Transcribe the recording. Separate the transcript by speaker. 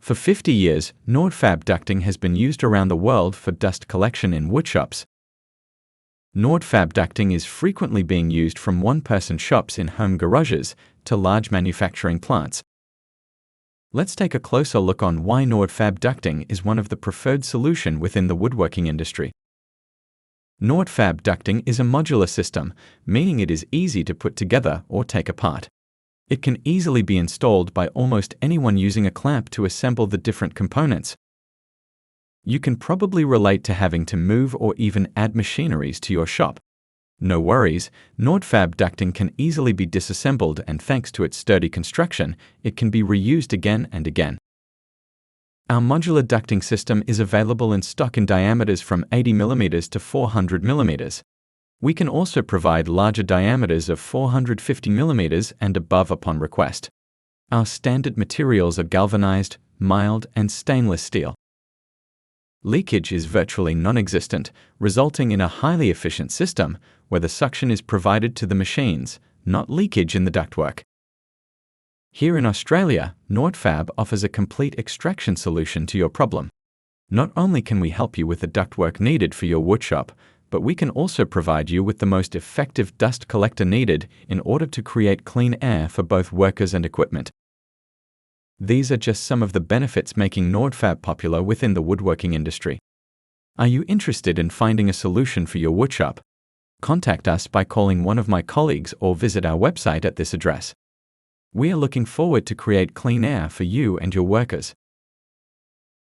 Speaker 1: For 50 years, Nordfab ducting has been used around the world for dust collection in woodshops. Nordfab ducting is frequently being used from one-person shops in home garages to large manufacturing plants. Let's take a closer look on why Nordfab ducting is one of the preferred solutions within the woodworking industry. Nordfab ducting is a modular system, meaning it is easy to put together or take apart. It can easily be installed by almost anyone using a clamp to assemble the different components. You can probably relate to having to move or even add machineries to your shop. No worries, Nordfab ducting can easily be disassembled, and thanks to its sturdy construction, it can be reused again and again. Our modular ducting system is available in stock in diameters from 80 mm to 400 mm. We can also provide larger diameters of 450 mm and above upon request. Our standard materials are galvanized, mild, and stainless steel. Leakage is virtually non-existent, resulting in a highly efficient system where the suction is provided to the machines, not leakage in the ductwork. Here in Australia, Nordfab offers a complete extraction solution to your problem. Not only can we help you with the ductwork needed for your woodshop, but we can also provide you with the most effective dust collector needed in order to create clean air for both workers and equipment. These are just some of the benefits making Nordfab popular within the woodworking industry. Are you interested in finding a solution for your woodshop? Contact us by calling one of my colleagues or visit our website at this address. We are looking forward to create clean air for you and your workers.